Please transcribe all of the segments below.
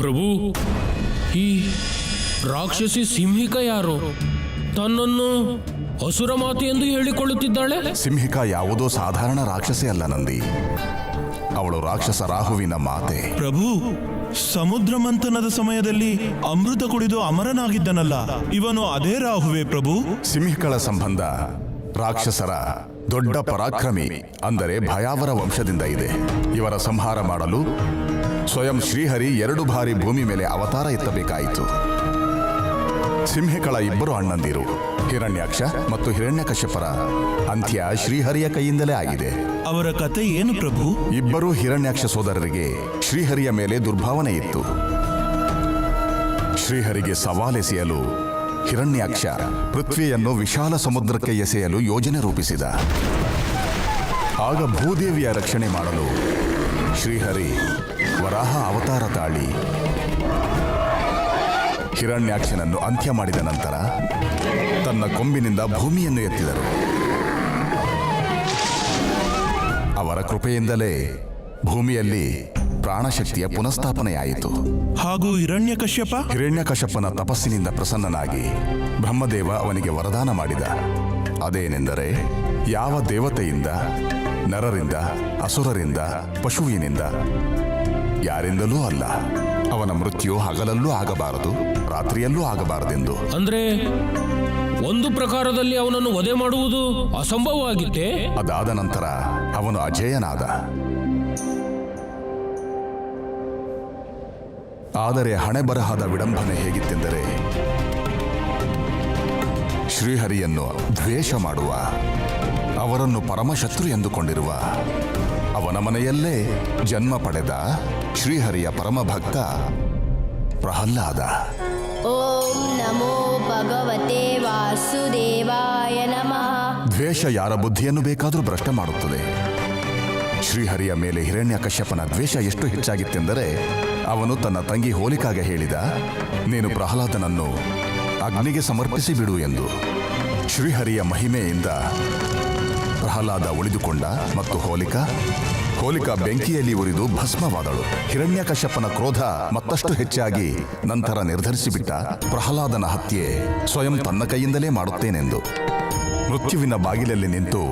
ಪ್ರಭು, ಈ ರಾಕ್ಷಸಿ ಸಿಂಹಿಕ ಯಾರು? ತನ್ನನ್ನು ಅಸುರ ಮಾತೆ ಎಂದು ಹೇಳಿಕೊಳ್ಳುತ್ತಿದ್ದಾಳೆ. ಸಿಂಹಿಕ ಯಾವುದೋ ಸಾಧಾರಣ ರಾಕ್ಷಸಿ ಅಲ್ಲ ನಂದಿ. ಅವಳು ರಾಕ್ಷಸ ರಾಹುವಿನ ಮಾತೆ. ಪ್ರಭು, ಸಮುದ್ರ ಮಂಥನದ ಸಮಯದಲ್ಲಿ ಅಮೃತ ಕುಡಿದು ಅಮರನಾಗಿದ್ದನಲ್ಲ, ಇವನು ಅದೇ ರಾಹುವೇ ಪ್ರಭು? ಸಿಂಹಿಕಳ ಸಂಬಂಧ ರಾಕ್ಷಸರ ದೊಡ್ಡ ಪರಾಕ್ರಮಿ ಅಂದರೆ ಭಯಾವರ ವಂಶದಿಂದ ಇದೆ. ಇವರ ಸಂಹಾರ ಮಾಡಲು ಸ್ವಯಂ ಶ್ರೀಹರಿ 2 ಬಾರಿ ಭೂಮಿ ಮೇಲೆ ಅವತಾರ ಎತ್ತಬೇಕಾಯಿತು. ಸಿಂಹಿಕಳ 2 ಅಣ್ಣಂದಿರು ಹಿರಣ್ಯಾಕ್ಷ ಮತ್ತು ಹಿರಣ್ಯಕಶ್ಯಪರ ಅಂತ್ಯ ಶ್ರೀಹರಿಯ ಕೈಯಿಂದಲೇ ಆಗಿದೆ. ಅವರ ಕತೆ ಏನು ಪ್ರಭು? ಇಬ್ಬರೂ ಹಿರಣ್ಯಾಕ್ಷ ಸೋದರರಿಗೆ ಶ್ರೀಹರಿಯ ಮೇಲೆ ದುರ್ಭಾವನೆ ಇತ್ತು. ಶ್ರೀಹರಿಗೆ ಸವಾಲೆಸೆಯಲು ಹಿರಣ್ಯಾಕ್ಷ ಪೃಥ್ವಿಯನ್ನು ವಿಶಾಲ ಸಮುದ್ರಕ್ಕೆ ಎಸೆಯಲು ಯೋಜನೆ ರೂಪಿಸಿದ. ಆಗ ಭೂದೇವಿಯ ರಕ್ಷಣೆ ಮಾಡಲು ಶ್ರೀಹರಿ ವರಾಹ ಅವತಾರ ತಾಳಿ ಹಿರಣ್ಯಾಕ್ಷನನ್ನು ಅಂತ್ಯ ಮಾಡಿದ ನಂತರ ತನ್ನ ಕೊಂಬಿನಿಂದ ಭೂಮಿಯನ್ನು ಎತ್ತಿದರು. ಅವರ ಕೃಪೆಯಿಂದಲೇ ಭೂಮಿಯಲ್ಲಿ ಪ್ರಾಣಶಕ್ತಿಯ ಪುನಃಸ್ಥಾಪನೆಯಾಯಿತು. ಹಾಗೂ ಹಿರಣ್ಯಕಶ್ಯಪನ ತಪಸ್ಸಿನಿಂದ ಪ್ರಸನ್ನನಾಗಿ ಬ್ರಹ್ಮದೇವ ಅವನಿಗೆ ವರದಾನ ಮಾಡಿದ. ಅದೇನೆಂದರೆ, ಯಾವ ದೇವತೆಯಿಂದ, ನರರಿಂದ, ಅಸುರರಿಂದ, ಪಶುವಿನಿಂದ, ಯಾರಿಂದಲೂ ಅಲ್ಲ, ಅವನ ಮೃತ್ಯು ಹಗಲಲ್ಲೂ ಆಗಬಾರದು, ರಾತ್ರಿಯಲ್ಲೂ ಆಗಬಾರದೆಂದು. ಅಂದ್ರೆ ಒಂದು ಪ್ರಕಾರದಲ್ಲಿ ಅವನನ್ನು ವಧೆ ಮಾಡುವುದು ಅಸಂಭವವಾಗಿತ್ತೆ. ಅದಾದ ನಂತರ ಅವನು ಅಜೇಯನಾದ. ಆದರೆ ಹಣೆ ಬರಹದ ವಿಡಂಬನೆ ಹೇಗಿತ್ತೆಂದರೆ, ಶ್ರೀಹರಿಯನ್ನು ದ್ವೇಷ ಮಾಡುವ, ಅವರನ್ನು ಪರಮಶತ್ರು ಎಂದುಕೊಂಡಿರುವ, ಅವನ ಮನೆಯಲ್ಲೇ ಜನ್ಮ ಪಡೆದ ಶ್ರೀಹರಿಯ ಪರಮಭಕ್ತ ಪ್ರಹ್ಲಾದ. ಓಂ ನಮೋ ಭಗವತೆ ವಾಸುದೇವಾಯ ನಮಃ. ದ್ವೇಷ ಯಾರ ಬುದ್ಧಿಯನ್ನು ಬೇಕಾದರೂ ಭ್ರಷ್ಟ ಮಾಡುತ್ತದೆ. ಶ್ರೀಹರಿಯ ಮೇಲೆ ಹಿರಣ್ಯಕಶ್ಯಪನ ದ್ವೇಷ ಎಷ್ಟು ಹೆಚ್ಚಾಗಿತ್ತೆಂದರೆ, ಅವನು ತನ್ನ ತಂಗಿ ಹೋಲಿಕಾಗೆ ಹೇಳಿದ, ನೀನು ಪ್ರಹ್ಲಾದನನ್ನು ಅಗ್ನಿಗೆ ಸಮರ್ಪಿಸಿ ಬಿಡು ಎಂದು. ಶ್ರೀಹರಿಯ ಮಹಿಮೆಯಿಂದ ಪ್ರಹ್ಲಾದ ಉಳಿದುಕೊಂಡ ಮತ್ತು ಹೋಲಿಕಾ ಬೆಂಕಿಯಲ್ಲಿ ಉರಿದು ಭಸ್ಮವಾದಳು. ಹಿರಣ್ಯಕಶ್ಯಪನ ಕ್ರೋಧ ಮತ್ತಷ್ಟು ಹೆಚ್ಚಾಗಿ ನಂತರ ನಿರ್ಧರಿಸಿಬಿಟ್ಟ, ಪ್ರಹ್ಲಾದನ ಹತ್ಯೆ ಸ್ವಯಂ ತನ್ನ ಕೈಯಿಂದಲೇ ಮಾಡುತ್ತೇನೆಂದು. ಮೃತ್ಯುವಿನ ಬಾಗಿಲಲ್ಲಿ ನಿಂತು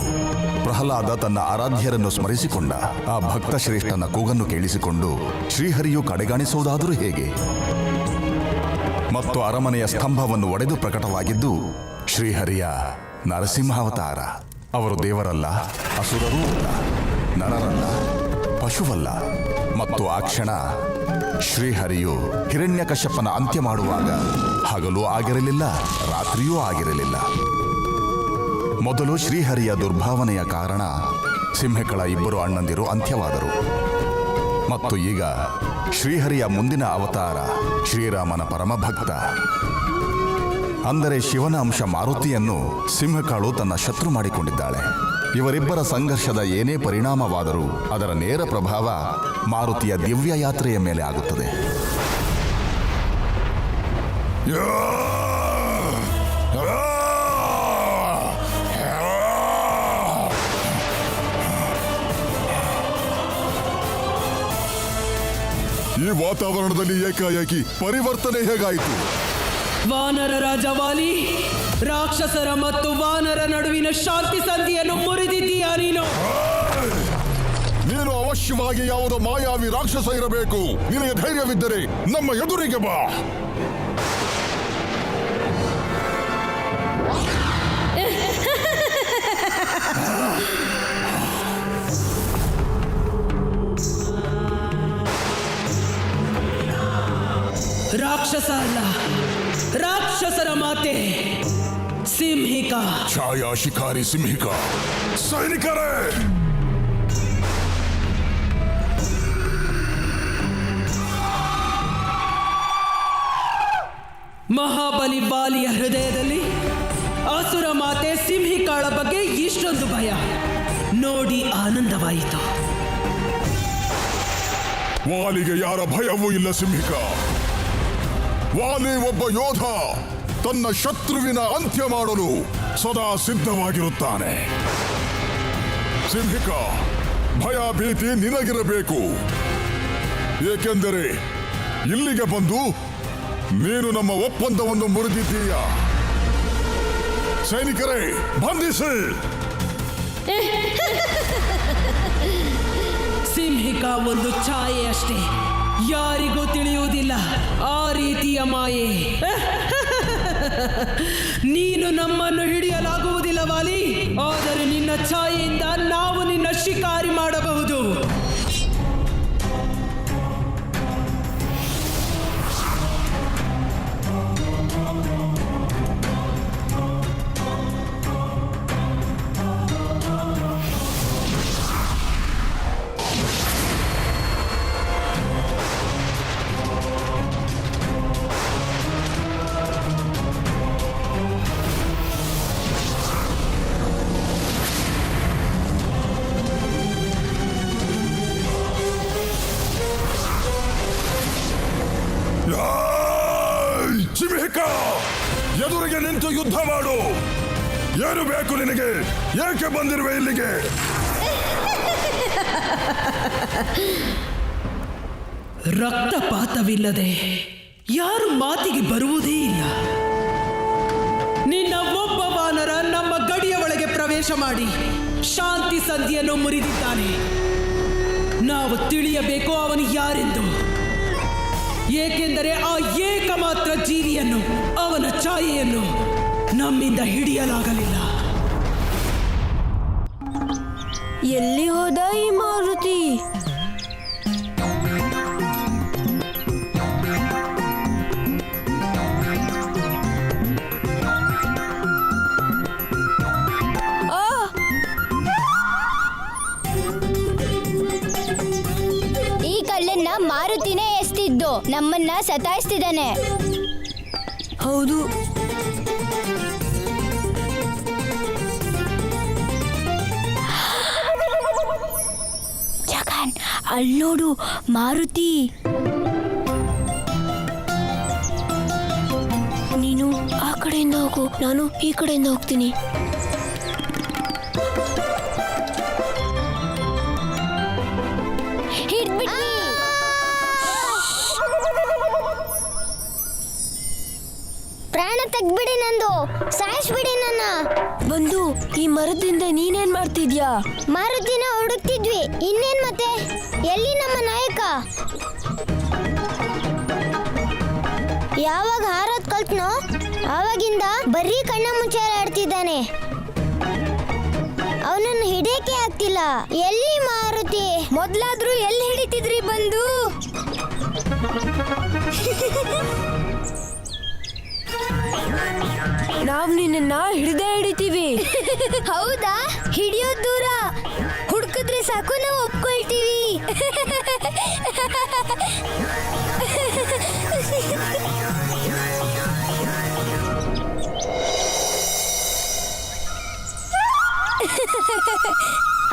ಪ್ರಹ್ಲಾದ ತನ್ನ ಆರಾಧ್ಯರನ್ನು ಸ್ಮರಿಸಿಕೊಂಡ. ಆ ಭಕ್ತ ಶ್ರೇಷ್ಠನ ಕೂಗನ್ನು ಕೇಳಿಸಿಕೊಂಡು ಶ್ರೀಹರಿಯು ಕಡೆಗಾಣಿಸುವುದಾದರೂ ಹೇಗೆ? ಮತ್ತು ಅರಮನೆಯ ಸ್ತಂಭವನ್ನು ಒಡೆದು ಪ್ರಕಟವಾಗಿದ್ದು ಶ್ರೀಹರಿಯ ನರಸಿಂಹಾವತಾರ. ಅವರು ದೇವರಲ್ಲ, ಅಸುರರೂ ಅಲ್ಲ, ನರರಲ್ಲ, ಪಶುವಲ್ಲ. ಮತ್ತು ಆ ಕ್ಷಣ ಶ್ರೀಹರಿಯು ಹಿರಣ್ಯಕಶ್ಯಪನ ಅಂತ್ಯ ಮಾಡುವಾಗ ಹಗಲೂ ಆಗಿರಲಿಲ್ಲ, ರಾತ್ರಿಯೂ ಆಗಿರಲಿಲ್ಲ. ಮೊದಲು ಶ್ರೀಹರಿಯ ದುರ್ಭಾವನೆಯ ಕಾರಣ ಸಿಂಹಿಕಳ 2 ಅಣ್ಣಂದಿರು ಅಂತ್ಯವಾದರು. ಮತ್ತು ಈಗ ಶ್ರೀಹರಿಯ ಮುಂದಿನ ಅವತಾರ ಶ್ರೀರಾಮನ ಪರಮಭಕ್ತ ಅಂದರೆ ಶಿವನ ಅಂಶ ಮಾರುತಿಯನ್ನು ಸಿಂಹಿಕಳು ತನ್ನ ಶತ್ರು ಮಾಡಿಕೊಂಡಿದ್ದಾಳೆ. ಇವರಿಬ್ಬರ ಸಂಘರ್ಷದ ಏನೇ ಪರಿಣಾಮವಾದರೂ ಅದರ ನೇರ ಪ್ರಭಾವ ಮಾರುತಿಯ ದಿವ್ಯ ಯಾತ್ರೆಯ ಮೇಲೆ ಆಗುತ್ತದೆ. ಈ ವಾತಾವರಣದಲ್ಲಿ ಏಕಾಏಕಿ ಪರಿವರ್ತನೆ ಹೇಗಾಯಿತು? ವಾನರ ರಾಜ ವಾಲಿ, ರಾಕ್ಷಸರ ಮತ್ತು ವಾನರ ನಡುವಿನ ಶಾಂತಿ ಸಂಧಿಯನ್ನು ಮುರಿದಿದ್ದೀಯಾ ನೀನು? ನೀನು ಅವಶ್ಯವಾಗಿ ಯಾವುದೋ ಮಾಯಾವಿ ರಾಕ್ಷಸ ಇರಬೇಕು. ನಿನಗೆ ಧೈರ್ಯವಿದ್ದರೆ ನಮ್ಮ ಎದುರಿಗೆ ಬಾ. ರಾಕ್ಷಸ ಅಲ್ಲ, ರಾಕ್ಷಸರ ಮಾತೆ ಸಿಂಹಿಕಾ. ಛಾಯಾ ಶಿಕಾರಿ ಸಿಂಹಿಕಾ. ಸೈನಿಕರೇ, ಮಹಾಬಲಿ ಬಾಲಿಯ ಹೃದಯದಲ್ಲಿ ಅಸುರ ಮಾತೆ ಸಿಂಹಿಕಾಳ ಬಗ್ಗೆ ಇಷ್ಟೊಂದು ಭಯ ನೋಡಿ ಆನಂದವಾಯಿತು. ವಾಲಿಗೆ ಯಾರ ಭಯವೂ ಇಲ್ಲ ಸಿಂಹಿಕಾ. ವಾಲಿ ಒಬ್ಬ ಯೋಧ. ತನ್ನ ಶತ್ರುವಿನ ಅಂತ್ಯ ಮಾಡಲು ಸದಾ ಸಿದ್ಧವಾಗಿರುತ್ತಾನೆ. ಸಿಂಹಿಕಾ, ಭಯ ಭೀತಿ ನಿನಗಿರಬೇಕು. ಏಕೆಂದರೆ ಇಲ್ಲಿಗೆ ಬಂದು ನೀನು ನಮ್ಮ ಒಪ್ಪಂದವನ್ನು ಮುರಿದಿದ್ದೀಯ. ಸೈನಿಕರೇ, ಬಂಧಿಸಿ. ಸಿಂಹಿಕಾ ಒಂದು ಛಾಯೆ ಅಷ್ಟೇ, ಯಾರಿಗೂ ತಿಳಿಯುವುದಿಲ್ಲ ಆ ರೀತಿಯ ಮಾಯೆ. ನೀನು ನಮ್ಮನ್ನು ಹಿಡಿಯಲಾಗುವುದಿಲ್ಲ ವಾಲಿ, ಆದರೆ ನಿನ್ನ ಛಾಯೆಯಿಂದ ನಾವು ನಿನ್ನ ಶಿಕಾರಿ ಮಾಡಬಹುದು. ಸಿಂಹಿಕಾ, ಎದುರಿಗೆ ನಿಂತು ಯುದ್ಧ ಮಾಡು. ಏನು ಬೇಕು ನಿನಗೆ? ಏಕೆ ಬಂದಿರುವೆ ಇಲ್ಲಿಗೆ? ರಕ್ತಪಾತವಿಲ್ಲದೆ ಯಾರು ಮಾತಿಗೆ ಬರುವುದೇ ಇಲ್ಲ. ನಿನ್ನ ಒಬ್ಬ ವಾನರ ನಮ್ಮ ಗಡಿಯ ಒಳಗೆ ಪ್ರವೇಶ ಮಾಡಿ ಶಾಂತಿ ಸಂಧಿಯನ್ನು ಮುರಿದಿದ್ದಾನೆ. ನಾವು ತಿಳಿಯಬೇಕು ಅವನು ಯಾರೆಂದು, ಏಕೆಂದರೆ ಆ ಏಕಮಾತ್ರ ಜೀವಿಯನ್ನು, ಅವನ ಛಾಯೆಯನ್ನು ನಮ್ಮಿಂದ ಹಿಡಿಯಲಾಗಲಿಲ್ಲ. ಎಲ್ಲಿ ಹೋದ ಈ ಮಾರುತಿ? ಈ ಕಳ್ಳನ್ನ ಮಾರುತಿನೇ ಎಸ್ತಿದ್ದು, ನಮ್ಮನ್ನ ಸತಾಯಿಸ್ತಿದ್ದಾನೆ. ಹೌದು, ಜಗನ್ ಅಲ್ಲೋಡು, ಮಾರುತಿ. ನೀನು ಆ ಕಡೆಯಿಂದ ಹೋಗು, ನಾನು ಈ ಕಡೆಯಿಂದ ಹೋಗ್ತೀನಿ. ಪ್ರಾಣ ತೆಗ್ಬಿಡಿ, ನಂದು ಸಾಯಿಸ್ಬಿಡಿ ನನ್ನ. ಬಂದು ಈ ಮರದಿಂದ ನೀನೇನ್ ಮಾಡ್ತಿದ್ಯಾ? ಮಾರುತಿನ ಹುಡುಕ್ತಿದ್ವಿ, ಇನ್ನೇನ್ ಮತ್ತೆ? ಎಲ್ಲಿ ನಮ್ಮ ನಾಯಕ? ಯಾವಾಗ ಹಾರೋದ್ ಕಲ್ತ್ನೋ ಆವಾಗಿಂದ ಬರೀ ಕಣ್ಣ ಮುಚ್ಚಾರ ಆಡ್ತಿದ್ದಾನೆ. ಅವನನ್ನು ಹಿಡಿಯಕ್ಕೆ ಆಗ್ತಿಲ್ಲ. ಎಲ್ಲಿ ಮಾರುತಿ? ಮೊದ್ಲಾದ್ರೂ ಎಲ್ಲಿ ಹಿಡಿತಿದ್ರಿ ಬಂದು? ನಾವ್ ನಿನ್ನ ಹಿಡಿದೇ ಹಿಡಿತೀವಿ. ಹೌದಾ? ಹಿಡಿಯೋದ್ ದೂರ, ಹುಡುಕಿದ್ರೆ ಸಾಕು, ನಾವು ಒಪ್ಕೊಳ್ತೀವಿ.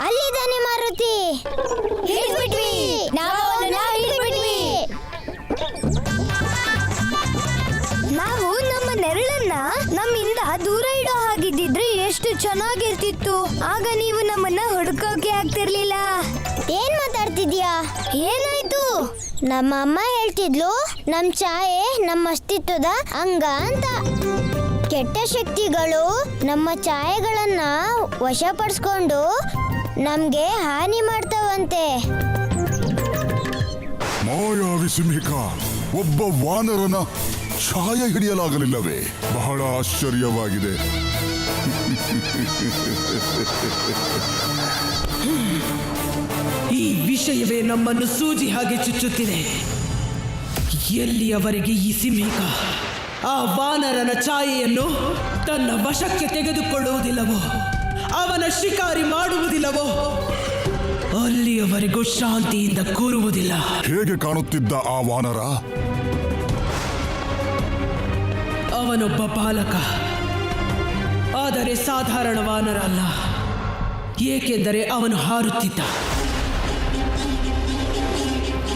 ಅಲ್ಲಿದ್ದಾನೆ ಮಾರುತಿ. ಹಿಡಿದ್ಬಿಟ್ವಿ, ನಾವು ಹಿಡಿದ್ಬಿಟ್ವಿ. ನಾವು ನಮ್ಮ ನೆರಳನ್ನ ನಮ್ಮಿಂದ ದೂರ ಇಡೋ ಹಾಗಿದ್ದಿದ್ರೆ ಎಷ್ಟು ಚೆನ್ನಾಗಿರ್ತಿತ್ತು. ಆಗ ನೀವು ನಮ್ಮನ್ನ ಹುಡುಕೋಕೆ ಆಗ್ತಿರ್ಲಿಲ್ಲ. ಏನ್ ಮಾತಾಡ್ತಿದ್ಯಾ? ಏನಾಯ್ತು? ನಮ್ಮ ಅಮ್ಮ ಹೇಳ್ತಿದ್ಲು, ನಮ್ ಛಾಯೆ ನಮ್ಮ ಅಸ್ತಿತ್ವದ ಅಂಗ ಅಂತ. ಕೆಟ್ಟ ಶಕ್ತಿಗಳು ನಮ್ಮ ಛಾಯೆಗಳನ್ನ ವಶಪಡಿಸ್ಕೊಂಡು ನಮ್ಗೆ ಹಾನಿ ಮಾಡ್ತಾವಂತೆ. ಮಾಯಾವಿ ಸಿಂಹಿಕಾ, ಒಬ್ಬ ವಾನರನ ಛಾಯೆ ಹಿಡಿಯಲಾಗಲಿಲ್ಲವೇ? ಬಹಳ ಆಶ್ಚರ್ಯವಾಗಿದೆ. ಈ ವಿಷಯವೇ ನಮ್ಮನ್ನು ಸೂಜಿ ಹಾಗೆ ಚುಚ್ಚುತ್ತಿದೆ. ಎಲ್ಲಿಯವರೆಗೆ ಈ ಸಿಂಹಿಕಾ ಆ ವಾನರನ ಛಾಯೆಯನ್ನು ತನ್ನ ವಶಕ್ಕೆ ತೆಗೆದುಕೊಳ್ಳುವುದಿಲ್ಲವೋ, ಅವನ ಶಿಕಾರಿ ಮಾಡುವುದಿಲ್ಲವೋ, ಅಲ್ಲಿಯವರೆಗೂ ಶಾಂತಿಯಿಂದ ಕೂರುವುದಿಲ್ಲ. ಹೇಗೆ ಕಾಣುತ್ತಿದ್ದ ಆ ವಾನರ? ಅವನೊಬ್ಬ ಬಾಲಕ, ಆದರೆ ಸಾಧಾರಣ ವಾನರ ಅಲ್ಲ. ಏಕೆಂದರೆ ಅವನು ಹಾರುತ್ತಿದ್ದ.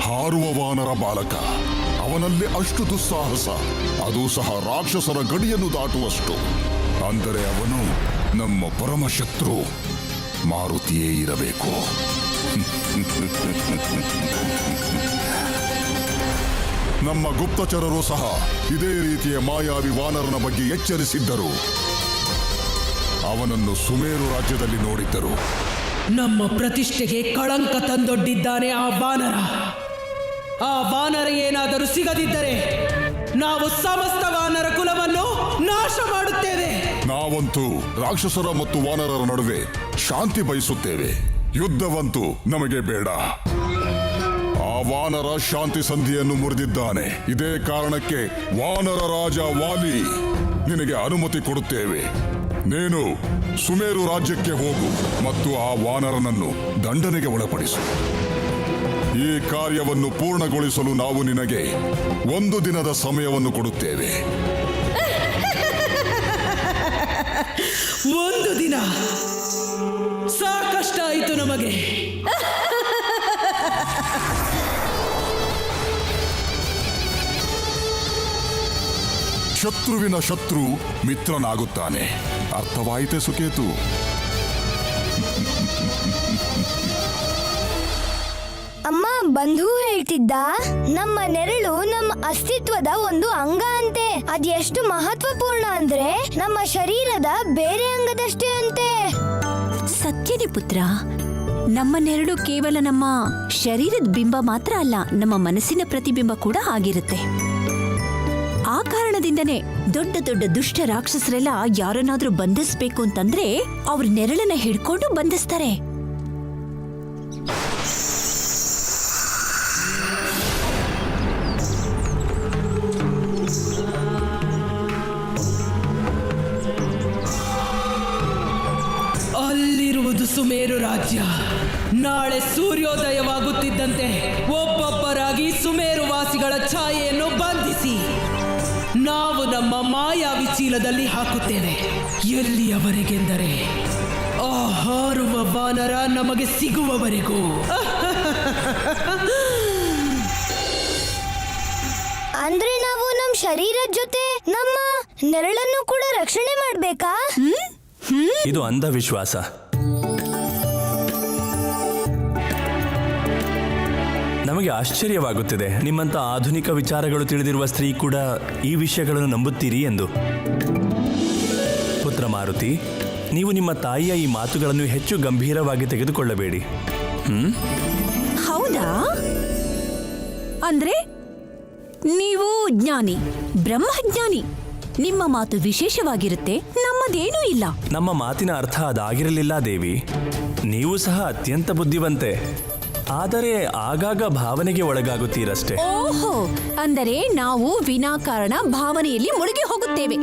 ಹಾರುವ ವಾನರ ಬಾಲಕ, ಅವನಲ್ಲಿ ಅಷ್ಟು ದುಸ್ಸಾಹಸ, ಅದು ಸಹ ರಾಕ್ಷಸರ ಗಡಿಯನ್ನು ದಾಟುವಷ್ಟು. ಅಂದರೆ ಅವನು ನಮ್ಮ ಪರಮಶತ್ರು ಮಾರುತಿಯೇ ಇರಬೇಕು. ನಮ್ಮ ಗುಪ್ತಚರರು ಸಹ ಇದೇ ರೀತಿಯ ಮಾಯಾವಿ ವಾನರನ ಬಗ್ಗೆ ಎಚ್ಚರಿಸಿದ್ದರು. ಅವನನ್ನು ಸುಮೇರು ರಾಜ್ಯದಲ್ಲಿ ನೋಡಿದ್ದರು. ನಮ್ಮ ಪ್ರತಿಷ್ಠೆಗೆ ಕಳಂಕ ತಂದೊಡ್ಡಿದ್ದಾನೆ ಆ ವಾನರ. ಆ ವಾನರ ಏನಾದರೂ ಸಿಗದಿದ್ದರೆ ನಾವು ಸಮಸ್ತ ವಾನರ ಕುಲವನ್ನು ನಾಶ ಮಾಡುತ್ತೇವೆ. ನಾವಂತೂ ರಾಕ್ಷಸರ ಮತ್ತು ವಾನರರ ನಡುವೆ ಶಾಂತಿ ಬಯಸುತ್ತೇವೆ. ಯುದ್ಧವಂತೂ ನಮಗೆ ಬೇಡ. ಆ ವಾನರ ಶಾಂತಿ ಸಂಧಿಯನ್ನು ಮುರಿದಿದ್ದಾನೆ. ಇದೇ ಕಾರಣಕ್ಕೆ ವಾನರ ರಾಜ ವಾಲಿ ನಿನಗೆ ಅನುಮತಿ ಕೊಡುತ್ತೇವೆ. ನೀನು ಸುಮೇರು ರಾಜ್ಯಕ್ಕೆ ಹೋಗು ಮತ್ತು ಆ ವಾನರನನ್ನು ದಂಡನೆಗೆ ಒಳಪಡಿಸು. ಈ ಕಾರ್ಯವನ್ನು ಪೂರ್ಣಗೊಳಿಸಲು ನಾವು ನಿನಗೆ 1 ದಿನದ ಸಮಯವನ್ನು ಕೊಡುತ್ತೇವೆ. 1 ದಿನ ಸಾಕಷ್ಟಾಯಿತು ನಮಗೆ. ಶತ್ರುವಿನ ಶತ್ರು ಮಿತ್ರನಾಗುತ್ತಾನೆ. ಅರ್ಥವಾಯಿತೆ ಸುಕೇತು? ಅಮ್ಮ, ಬಂಧು ಹೇಳ್ತಿದ್ದ ನಮ್ಮ ನೆರಳು ನಮ್ಮ ಅಸ್ತಿತ್ವದ ಒಂದು ಅಂಗ ಅಂತೆ. ಅದೆಷ್ಟು ಮಹತ್ವಪೂರ್ಣ ಅಂದ್ರೆ ನಮ್ಮ ಶರೀರದ ಬೇರೆ ಅಂಗದಷ್ಟೇ ಅಂತೆ. ಸತ್ಯನೇ ಪುತ್ರ. ನಮ್ಮ ನೆರಳು ಕೇವಲ ನಮ್ಮ ಶರೀರದ ಬಿಂಬ ಮಾತ್ರ ಅಲ್ಲ, ನಮ್ಮ ಮನಸ್ಸಿನ ಪ್ರತಿಬಿಂಬ ಕೂಡ ಆಗಿರುತ್ತೆ. ಆ ಕಾರಣದಿಂದನೇ ದೊಡ್ಡ ದೊಡ್ಡ ದುಷ್ಟ ರಾಕ್ಷಸರೆಲ್ಲ ಯಾರನ್ನಾದ್ರೂ ಬಂಧಿಸ್ಬೇಕು ಅಂತಂದ್ರೆ ಅವ್ರ ನೆರಳನ್ನ ಹಿಡ್ಕೊಂಡು ಬಂಧಿಸ್ತಾರೆ. ಅಲ್ಲಿರುವುದು ಸುಮೇರು ರಾಜ್ಯ. ನಾಳೆ ಸೂರ್ಯೋದಯವಾಗುತ್ತಿದ್ದಂತೆ ಒಬ್ಬೊಬ್ಬರಾಗಿ ಸುಮೇರು ವಾಸಿಗಳ ಛಾಯೆಯನ್ನು ಬಂಧಿಸಿ ನಾವು ನಮ್ಮ ಮಾಯಾವಿ ಚೀಲದಲ್ಲಿ ಹಾಕುತ್ತೇವೆ. ಎಲ್ಲಿಯವರೆಗೆಂದರೆ ಆ ಹಾರುವ ವಾನರ ನಮಗೆ ಸಿಗುವವರೆಗೂ. ಅಂದ್ರೆ ನಾವು ನಮ್ಮ ಶರೀರದ ಜೊತೆ ನಮ್ಮ ನೆರಳನ್ನು ಕೂಡ ರಕ್ಷಣೆ ಮಾಡ್ಬೇಕಾ? ಇದು ಅಂಧವಿಶ್ವಾಸ. ನಮಗೆ ಆಶ್ಚರ್ಯವಾಗುತ್ತಿದೆ ನಿಮ್ಮಂತ ಆಧುನಿಕ ವಿಚಾರಗಳು ತಿಳಿದಿರುವ ಸ್ತ್ರೀ ಕೂಡ ಈ ವಿಷಯಗಳನ್ನು ನಂಬುತ್ತೀರಿ ಎಂದು. ಪುತ್ರ ಮಾರುತಿ, ನೀವು ನಿಮ್ಮ ತಾಯಿಯ ಈ ಮಾತುಗಳನ್ನು ಹೆಚ್ಚು ಗಂಭೀರವಾಗಿ ತೆಗೆದುಕೊಳ್ಳಬೇಡಿ. ಹೌದಾ? ಅಂದ್ರೆ ನೀವು ಜ್ಞಾನಿ, ಬ್ರಹ್ಮಜ್ಞಾನಿ. ನಿಮ್ಮ ಮಾತು ವಿಶೇಷವಾಗಿರುತ್ತೆ, ನಮ್ಮದೇನೂ ಇಲ್ಲ. ನಮ್ಮ ಮಾತಿನ ಅರ್ಥ ಅದಾಗಿರಲಿಲ್ಲ ದೇವಿ. ನೀವು ಸಹ ಅತ್ಯಂತ ಬುದ್ಧಿವಂತೆ, ಆದರೆ ಆಗಾಗ ಭಾವನೆಗೆ ಒಳಗಾಗುತ್ತೀರಷ್ಟೇ. ಓಹೋ, ಅಂದರೆ ನಾವು ವಿನಾಕಾರಣ ಭಾವನೆಯಲ್ಲಿ ಮುಳುಗಿ ಹೋಗುತ್ತೇವೆ.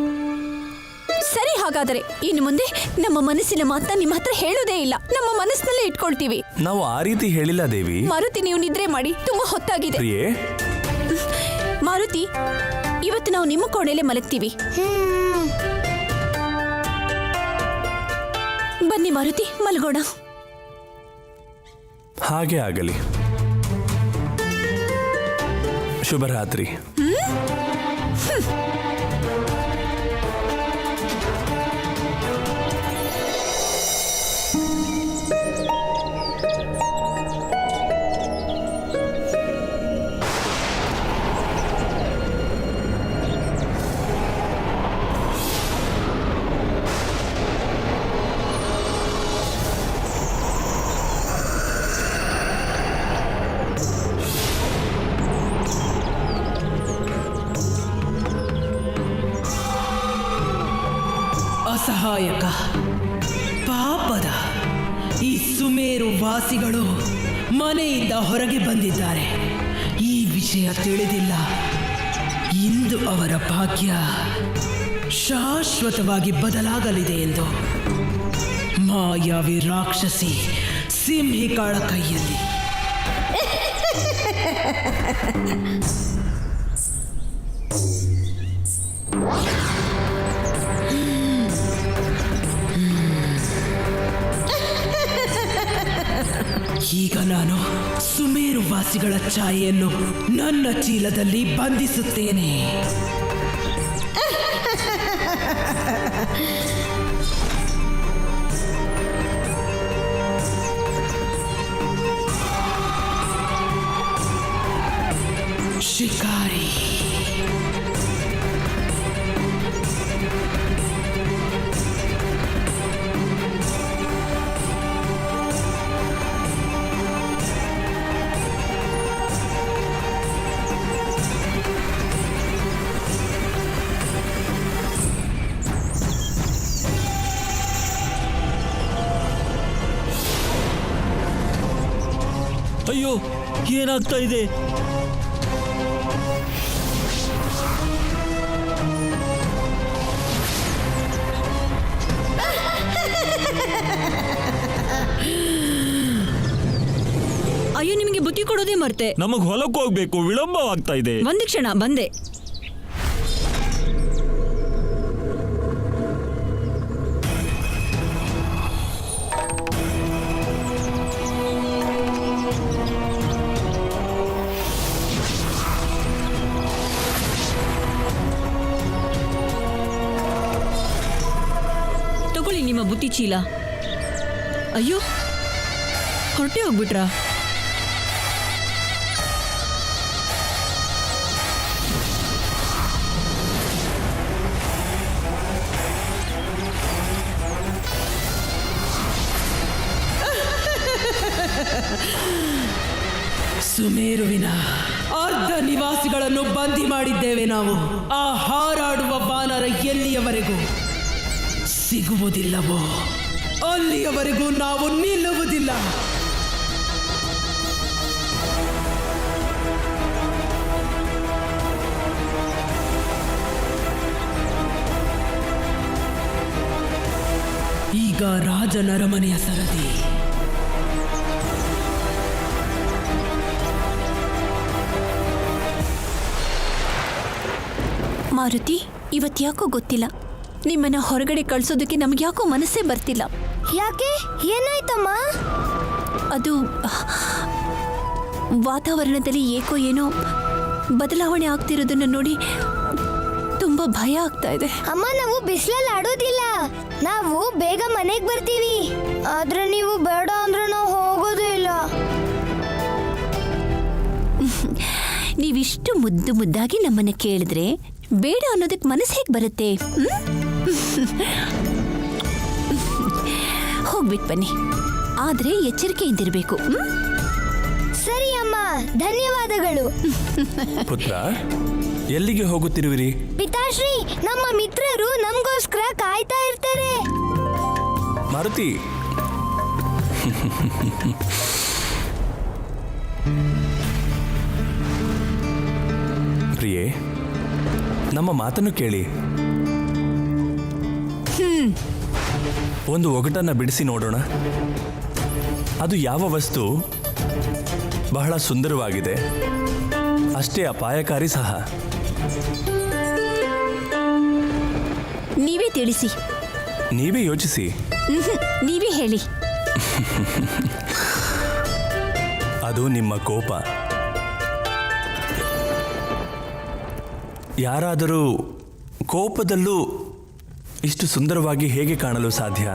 ಸರಿ, ಹಾಗಾದರೆ ಇನ್ನು ಮುಂದೆ ನಮ್ಮ ಮನಸ್ಸಿನ ಮಾತನ್ನ ನಿಮ್ಮ ಹತ್ರ ಹೇಳೋದೇ ಇಲ್ಲ, ನಮ್ಮ ಮನಸ್ಸಿನಲ್ಲೇ ಇಟ್ಕೊಳ್ತೀವಿ. ನಾವು ಆ ರೀತಿ ಹೇಳಿಲ್ಲ ದೇವಿ. ಮಾರುತಿ, ನೀವು ನಿದ್ರೆ ಮಾಡಿ, ತುಂಬಾ ಹೊತ್ತಾಗಿದೆ. ಪ್ರಿಯೇ, ಮಾರುತಿ, ಇವತ್ತು ನಾವು ನಿಮ್ಮ ಕೋಣೆಲೆ ಮಲಗ್ತೀವಿ. ಬನ್ನಿ ಮಾರುತಿ, ಮಲಗೋಣ. ಹಾಗೆ ಆಗಲಿ. ಶುಭರಾತ್ರಿ. ಅಸಹಾಯಕ ಪಾಪದ ಈ ಸುಮೇರು ವಾಸಿಗಳು ಮನೆಯಿಂದ ಹೊರಗೆ ಬಂದಿದ್ದಾರೆ. ಈ ವಿಷಯ ತಿಳಿದಿಲ್ಲ. ಇಂದು ಅವರ ಭಾಗ್ಯ ಶಾಶ್ವತವಾಗಿ ಬದಲಾಗಲಿದೆ ಎಂದು. ಮಾಯಾವಿ ರಾಕ್ಷಸಿ ಸಿಂಹಿಕಾಳ ಕೈಯಲ್ಲಿ. ಈಗ ನಾನು ಸುಮೇರು ವಾಸಿಗಳ ಛಾಯೆಯನ್ನು ನನ್ನ ಚೀಲದಲ್ಲಿ ಬಂಧಿಸುತ್ತೇನೆ. ಶಿಕಾರಿ. ಅಯ್ಯೋ, ಏನಾಗ್ತಾ ಇದೆ? ಅಯ್ಯೋ, ನಿಮಗೆ ಬುದ್ಧಿ ಕೊಡೋದೇ ಮರ್ತೆ. ನಮಗ್ ಹೊಲಕ್ಕೆ ಹೋಗ್ಬೇಕು, ವಿಳಂಬವಾಗ್ತಾ ಇದೆ. ಒಂದು ಕ್ಷಣ, ಬಂದೆ. ತಗೊಳ್ಳಿ ನಿಮ್ಮ ಬುತ್ತಿ ಚೀಲ. ಅಯ್ಯೋ, ಹೊರಟೆ ಹೋಗ್ಬಿಟ್ರಾ? ಸುಮೇರುವಿನ ಅರ್ಧ ನಿವಾಸಿಗಳನ್ನು ಬಂದಿ ಮಾಡಿದ್ದೇವೆ ನಾವು. ಆ ಹಾರಾಡುವ ವಾನರ ಎಲ್ಲಿಯವರೆಗೂ ಸಿಗುವುದಿಲ್ಲವೋ ಅಲ್ಲಿಯವರೆಗೂ ನಾವು ನಿಲ್ಲುವುದಿಲ್ಲ. ಈಗ ರಾಜನರಮನೆಯ ಸರದಿ. ಮಾರುತಿ, ಇವತ್ತ್ಯಾಕೋ ಗೊತ್ತಿಲ್ಲ, ನಿಮ್ಮನ್ನ ಹೊರಗಡೆ ಕಳ್ಸೋದಕ್ಕೆ ನಮ್ಗೆ ಯಾಕೋ ಮನಸ್ಸೇ ಬರ್ತಿಲ್ಲ. ಯಾಕೆ? ಏನಾಯ್ತಮ್ಮ? ಅದು ವಾತಾವರಣದಲ್ಲಿ ಏಕೋ ಏನೋ ಬದಲಾವಣೆ ಆಗ್ತಿರೋದನ್ನ ನೋಡಿ ತುಂಬಾ ಭಯ ಆಗ್ತಾ ಇದೆ. ಅಮ್ಮ, ನಾವು ಬಿಸಿಲಲ್ಲಿ ಆಡೋದಿಲ್ಲ. ನಾವು ಬೇಗ ಮನೆಗೆ ಬರ್ತೀವಿ. ಆದ್ರೆ ನೀವು ಬೇಡ ಅಂದ್ರೆ ನಾವು ಹೋಗೋದೇ ಇಲ್ಲ. ನೀವಿಷ್ಟು ಮುದ್ದು ಮುದ್ದಾಗಿ ನಮ್ಮನ್ನ ಕೇಳಿದ್ರೆ ಬೇಡ ಅನ್ನೋದಕ್ಕೆ ಮನಸ್ಸು ಹೇಗೆ ಬರುತ್ತೆ? ಹೋಗ್ಬಿಟ್ಟು ಬನ್ನಿ, ಆದ್ರೆ ಎಚ್ಚರಿಕೆಯಿಂದಿರಬೇಕು. ಸರಿ ಅಮ್ಮ, ಧನ್ಯವಾದಗಳು. ಪುತ್ರ, ಎಲ್ಲಿಗೆ ಹೋಗುತ್ತಿರುವಿರಿ? ಪಿತಾಶ್ರೀ, ನಮ್ಮ ಮಿತ್ರರು ನಮಗೋಸ್ಕರ ಕಾಯ್ತಾ ಇರ್ತಾರೆ. ಮಾರುತಿ, ಪ್ರಿಯೆ, ನಮ್ಮ ಮಾತನ್ನು ಕೇಳಿ. ಒಂದು ಒಗಟನ್ನ ಬಿಡಿಸಿ ನೋಡೋಣ. ಅದು ಯಾವ ವಸ್ತು ಬಹಳ ಸುಂದರವಾಗಿದೆ, ಅಷ್ಟೇ ಅಪಾಯಕಾರಿ ಸಹ. ನೀವೇ ತಿಳಿಸಿ. ನೀವೇ ಯೋಚಿಸಿ. ನೀವೇ ಹೇಳಿ. ಅದು ನಿಮ್ಮ ಕೋಪ. ಯಾರಾದರೂ ಕೋಪದಲ್ಲೂ ಇಷ್ಟು ಸುಂದರವಾಗಿ ಹೇಗೆ ಕಾಣಲು ಸಾಧ್ಯ?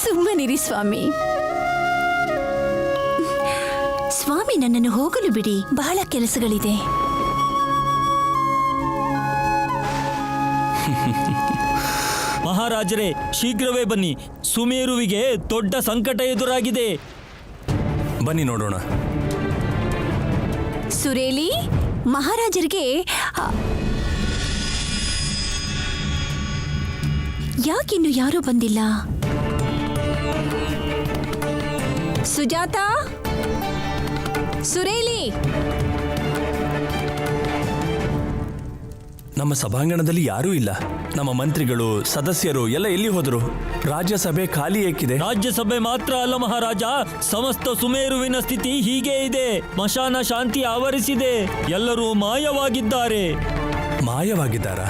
ಸುಮ್ಮನಿರಿ ಸ್ವಾಮಿ. ಸ್ವಾಮಿ, ನನ್ನನ್ನು ಹೋಗಲು ಬಿಡಿ, ಬಹಳ ಕೆಲಸಗಳಿದೆ. ಮಹಾರಾಜರೇ, ಶೀಘ್ರವೇ ಬನ್ನಿ, ಸುಮೇರುವಿಗೆ ದೊಡ್ಡ ಸಂಕಟ ಎದುರಾಗಿದೆ. ಬನ್ನಿ ನೋಡೋಣ. ಸುರೇಲಿ, ಮಹಾರಾಜರಿಗೆ ಯಾಕಿನ್ನು ಯಾರೂ ಬಂದಿಲ್ಲ? ಸುಜಾತ, ಸುರೇಲಿ. ನಮ್ಮ ಸಭಾಂಗಣದಲ್ಲಿ ಯಾರೂ ಇಲ್ಲ. ನಮ್ಮ ಮಂತ್ರಿಗಳು, ಸದಸ್ಯರು ಎಲ್ಲ ಎಲ್ಲಿ ಹೋದರು? ರಾಜ್ಯಸಭೆ ಖಾಲಿ ಏಕಿದೆ? ರಾಜ್ಯಸಭೆ ಮಾತ್ರ ಅಲ್ಲ ಮಹಾರಾಜ, ಸಮಸ್ತ ಸುಮೇರುವಿನ ಸ್ಥಿತಿ ಹೀಗೆ ಇದೆ. ಮಶಾನ ಶಾಂತಿ ಆವರಿಸಿದೆ, ಎಲ್ಲರೂ ಮಾಯವಾಗಿದ್ದಾರೆ. ಮಾಯವಾಗಿದ್ದಾರಾ?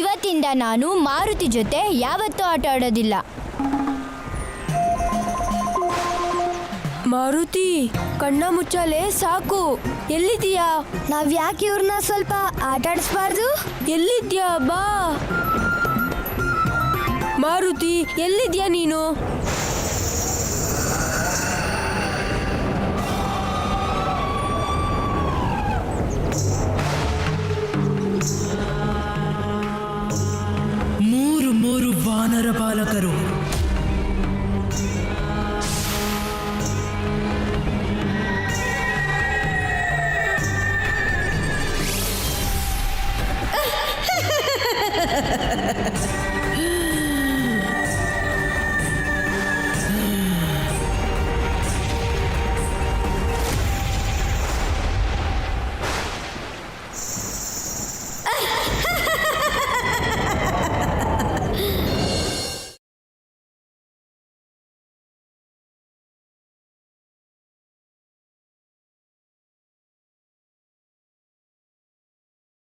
ಇವತ್ತಿಂದ ನಾನು ಮಾರುತಿ ಜೊತೆ ಯಾವತ್ತೂ ಆಟ ಆಡೋದಿಲ್ಲ. ಮಾರುತಿ, ಕಣ್ಣ ಮುಚ್ಚಾಲೆ ಸಾಕು. ಎಲ್ಲಿದ್ಯಾ? ನಾವ್ ಯಾಕೆ ಇವ್ರನ್ನ ಸ್ವಲ್ಪ ಆಟ ಆಡಿಸ್ಬಾರ್ದು? ಎಲ್ಲಿದ್ಯಾ? ಬಾ ಮಾರುತಿ, ಎಲ್ಲಿದ್ಯಾ ನೀನು? ಮೂರು ವಾನರ ಬಾಲಕರು